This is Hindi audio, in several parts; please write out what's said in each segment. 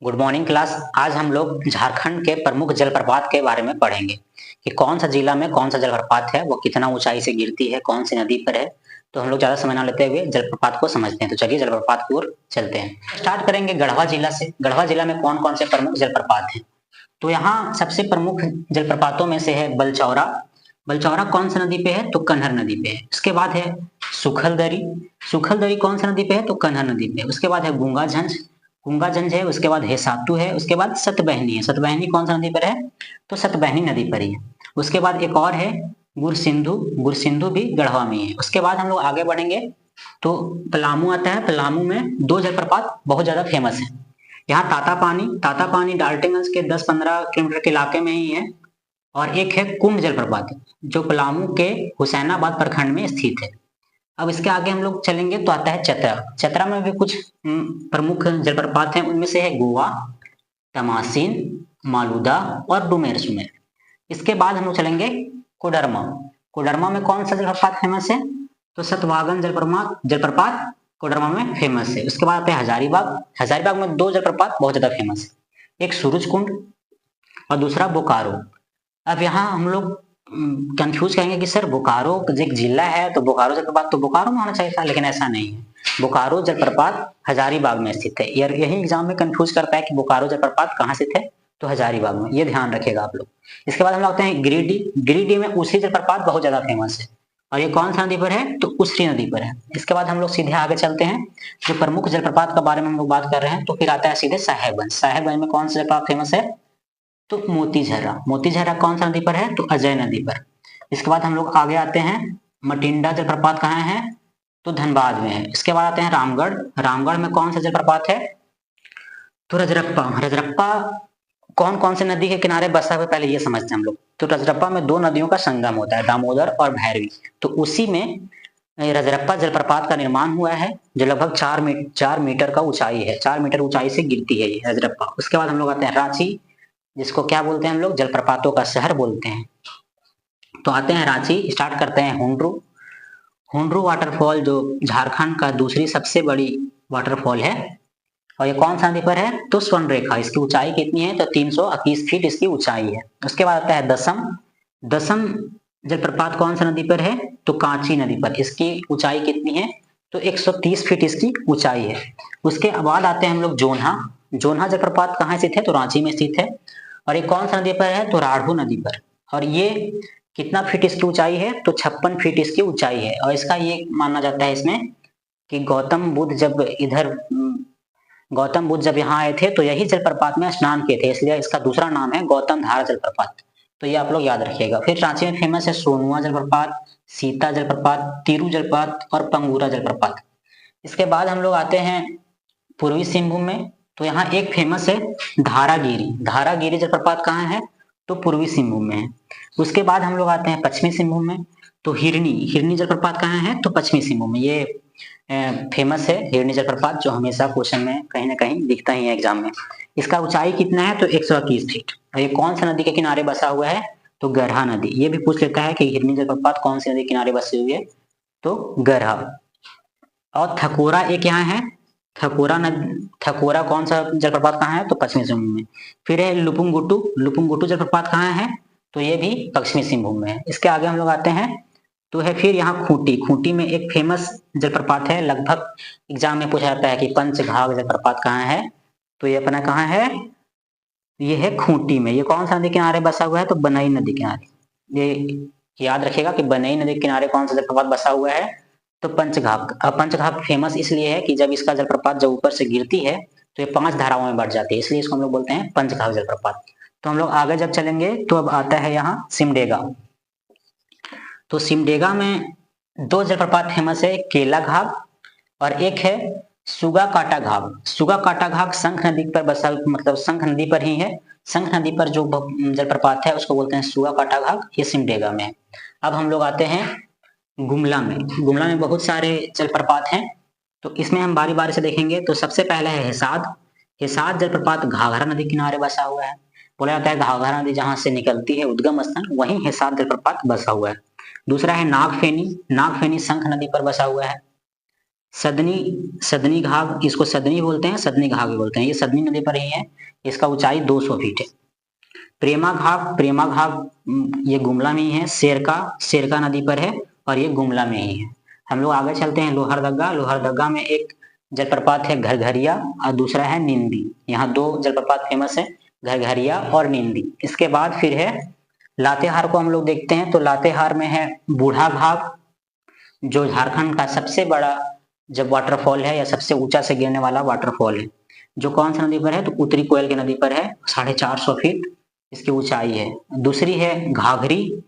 Good morning class. आज हम लोग झारखंड के प्रमुख जलप्रपात के बारे में पढ़ेंगे कि कौन सा जिला में कौन सा जलप्रपात है, वो कितना ऊंचाई से गिरती है, कौन सी नदी पर है। तो हम लोग ज्यादा समय ना लेते हुए जलप्रपात को समझते हैं। तो चलिए जलप्रपात की ओर चलते हैं। स्टार्ट करेंगे गढ़वा जिला से। गढ़वा जिला में कौन कौन से प्रमुख जलप्रपात हैं? तो यहाँ सबसे प्रमुख जलप्रपातों में से है बलचौरा। बलचौरा कौन सी नदी पे है? तो कन्हर नदी पे है। उसके बाद है सुखलदरी। सुखलदरी कौन सी नदी पे है? तो कन्हर नदी पे। उसके बाद है गूंगाझंझ। गूंगाझंझ है। उसके बाद हेसातु है। उसके बाद सतबहनी है। सतबहनी कौन सी नदी पर है? तो सतबहनी नदी पर ही है। उसके बाद एक और है गुरसिंधु। गुरसिंधु भी गढ़वा में ही है। उसके बाद हम लोग आगे बढ़ेंगे तो पलामू आता है। पलामू में दो जलप्रपात बहुत ज्यादा फेमस है। यहाँ तातापानी डाल्टनगंज के 10-15 किलोमीटर के इलाके में ही है। और एक है कुंड जलप्रपात जो पलामू के हुसैनाबाद प्रखंड में स्थित है। अब इसके आगे हम लोग चलेंगे तो आता है चतरा। चतरा में भी कुछ प्रमुख जलप्रपात हैं। उनमें से है गोवा, तमासीन, मालूदा और डुमेर सुमेर। इसके बाद हम लोग चलेंगे कोडरमा। कोडरमा में कौन सा जलप्रपात फेमस है? तो सतवागन जलप्रपात जलप्रपात कोडरमा में फेमस है। उसके बाद आते हैं हजारीबाग। हजारीबाग में दो जलप्रपात बहुत ज्यादा फेमस है, एक सूरज कुंड और दूसरा बोकारो। अब यहाँ हम लोग कंफ्यूज कहेंगे कि सर बोकारो एक जिला है तो बोकारो जलप्रपात तो बोकारो में होना चाहिए था, लेकिन ऐसा नहीं है। बोकारो जलप्रपात हजारीबाग में स्थित है। यही एग्जाम में कंफ्यूज करता है कि बोकारो जलप्रपात कहाँ स्थित है, तो हजारीबाग में। ये ध्यान रखेगा आप लोग। इसके बाद हम लोग आते हैं गिरिडीह। गिरिडीह में उसी जलप्रपात बहुत ज्यादा फेमस है। और ये कौन सा नदी पर है? तो उसरी नदी पर है। इसके बाद हम लोग सीधे आगे चलते हैं। जो प्रमुख जलप्रपात के बारे में हम लोग बात कर रहे हैं, तो फिर आता है सीधे साहेबगंज। साहेबगंज में कौन सा जलप्रपात फेमस है? तो मोतीझरा। मोतीझरा कौन सा नदी पर है? तो अजय नदी पर। इसके बाद हम लोग आगे आते हैं, मटिंडा जलप्रपात कहाँ है? तो धनबाद में है। इसके बाद आते हैं रामगढ़। रामगढ़ में कौन सा जलप्रपात है? तो रजरप्पा। रजरप्पा कौन कौन से नदी के किनारे बसा हुआ है, पहले ये समझते हैं हम लोग। तो रजरप्पा में दो नदियों का संगम होता है, दामोदर और भैरवी। तो उसी में रजरप्पा जलप्रपात का निर्माण हुआ है, जो लगभग 4 मीटर का ऊंचाई है। 4 मीटर ऊंचाई से गिरती है ये रजरप्पा। उसके बाद हम लोग आते हैं रांची, जिसको क्या बोलते हैं हम लोग? जलप्रपातों का शहर बोलते हैं। तो आते हैं रांची। स्टार्ट करते हैं हुंड्रू। हुंड्रू वाटरफॉल जो झारखंड का दूसरी सबसे बड़ी वाटरफॉल है। और ये कौन सा नदी पर है? तो स्वर्ण रेखा। इसकी ऊंचाई कितनी है? तो 321 फीट इसकी ऊंचाई है। उसके बाद आता है दसम। दसम जलप्रपात कौन सा नदी पर है? तो कांची नदी पर। इसकी ऊंचाई कितनी है? तो 130 फीट इसकी ऊंचाई है। उसके बाद आते हैं हम लोग जोन्हा। जोन्हा जलप्रपात कहाँ स्थित है? तो रांची में स्थित है। और ये कौन सा नदी पर है? तो राढ़ू नदी पर। और ये कितना फीट इसकी ऊंचाई है? तो 56 फीट इसकी ऊंचाई है। और इसका ये माना जाता है इसमें कि गौतम बुद्ध जब यहाँ आए थे तो यही जलप्रपात में स्नान किए थे, इसलिए इसका दूसरा नाम है गौतम धारा जलप्रपात। तो ये आप लोग याद रखिएगा। फिर रांची में फेमस है सोनुआ जलप्रपात, सीता जलप्रपात, तिरु जलप्रपात और पंगूरा जलप्रपात। इसके बाद हम लोग आते हैं पूर्वी सिंहभूम में। तो यहाँ एक फेमस है धारागिरी। धारागिरी जलप्रपात कहाँ है? तो पूर्वी सिंहभूम में है। उसके बाद हम लोग आते हैं पश्चिमी सिंहभूम में। तो हिरनी। हिरनी जलप्रपात कहाँ है? तो पश्चिमी सिंहभूम में। ये फेमस है हिरनी जलप्रपात, जो हमेशा क्वेश्चन में कहीं ना कहीं दिखता ही है एग्जाम में। इसका ऊंचाई कितना है? तो 121 फीट। और ये कौन सा नदी के किनारे बसा हुआ है? तो गरहा नदी। ये भी पूछ लेता है कि हिरनी जलप्रपात कौन सी नदी के किनारे बसी हुई है? तो गरहा। और थकोरा एक यहाँ है। थकोरा कौन सा जलप्रपात कहाँ है? तो पश्चिमी सिंहभूम में। फिर है लुपुंगुटू। लुपुंगुटू जलप्रपात कहाँ है? तो ये भी पश्चिमी सिंहभूम में है। इसके आगे हम लोग आते हैं तो है फिर यहाँ खूंटी। खूंटी में एक फेमस जलप्रपात है, लगभग एग्जाम में पूछा जाता है कि पंचघाघ जलप्रपात कहाँ है? तो ये अपना कहाँ है? ये है खूंटी में। ये कौन सा नदी किनारे बसा हुआ है? तो बनई नदी किनारे। ये याद रखिएगा कि बनई नदी किनारे कौन सा जलप्रपात बसा हुआ है? तो पंचघाघ। पंचघाघ फेमस इसलिए है कि जब इसका जलप्रपात जब ऊपर से गिरती है तो ये 5 धाराओं में बढ़ जाती है, इसलिए इसको हम लोग बोलते हैं पंचघाघ जलप्रपात। तो हम लोग आगे जब चलेंगे तो अब आता है यहाँ सिमडेगा। तो सिमडेगा में दो जलप्रपात फेमस है, केला घाघ और एक है सुगा काटा घाघ। सुगा काटा घाघ शंख नदी पर बसा, मतलब शंख नदी पर ही है। शंख नदी पर जो जलप्रपात है उसको बोलते हैं सुगा काटा घाघ। ये सिमडेगा में है। अब हम लोग आते हैं गुमला में। गुमला में बहुत सारे जलप्रपात हैं, तो इसमें हम बारी बारी से देखेंगे। तो सबसे पहले है हिसाद। हिसाद जलप्रपात घाघरा नदी किनारे बसा हुआ है। बोला जाता है घाघरा नदी जहां से निकलती है उद्गम स्थल, वहीं हिसाद जलप्रपात बसा हुआ है। दूसरा है नागफेनी। नागफेनी शंख नदी पर बसा हुआ है। सदनी सदनी घाघ, इसको सदनी बोलते हैं, सदनी घाघ भी बोलते हैं। ये सदनी नदी पर ही है, इसका ऊंचाई 200 फीट है। प्रेमा घाघ ये गुमला में ही है। शेरका नदी पर है और ये गुमला में ही है। हम लोग आगे चलते हैं। लोहरदगा में एक जलप्रपात है घरघरिया और दूसरा है निंदी। यहाँ दो जलप्रपात फेमस है, घरघरिया और निंदी। इसके बाद फिर है लातेहार को हम लोग देखते हैं। तो लातेहार में है बूढ़ा घाघ, जो झारखंड का सबसे बड़ा जब वाटरफॉल है या सबसे ऊंचा से गिरने वाला वाटरफॉल है, जो कौन सी नदी पर है, तो उत्तरी कोयल की नदी पर है। 450 फीट इसकी ऊंचाई है। दूसरी है घाघरी।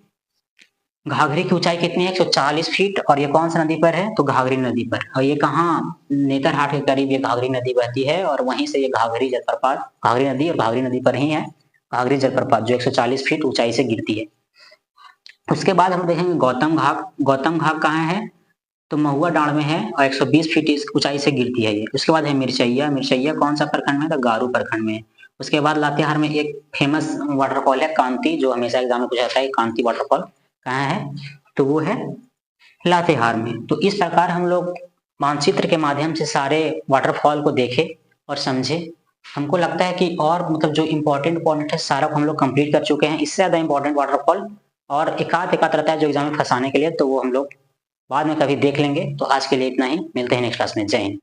घाघरी की ऊंचाई कितनी है, 140 फीट। और ये कौन सी नदी पर है, तो घाघरी नदी पर। और ये कहाँ, नेतरहाट के करीब ये घाघरी नदी बहती है और वहीं से ये घाघरी जलप्रपात, घाघरी नदी और घाघरी नदी पर ही है घाघरी जलप्रपात, जो 140 फीट ऊंचाई से गिरती है। उसके बाद हम देखेंगे गौतम घाघ। गौतम घाघ कहाँ है, तो महुआ डांड में है और 120 फीट इस ऊंचाई से गिरती है ये। उसके बाद है मिर्चैया। मिर्चैया कौन सा प्रखंड में, तो गारू प्रखंड में है। उसके बाद लातेहार में एक फेमस वाटरफॉल है कांति, जो हमेशा एग्जाम में पूछा जाता है। कांति वाटरफॉल कहाँ है, तो वो है लातेहार में। तो इस प्रकार हम लोग मानचित्र के माध्यम से सारे वाटरफॉल को देखे और समझे। हमको लगता है कि और मतलब जो इम्पोर्टेंट पॉइंट है सारा हम लोग कंप्लीट कर चुके हैं। इससे ज्यादा इम्पोर्टेंट वाटरफॉल और एकाध रहता है जो एग्जाम में फंसाने के लिए, तो वो हम लोग बाद में कभी देख लेंगे। तो आज के लिए इतना ही, मिलते हैं नेक्स्ट क्लास में। जय हिंद।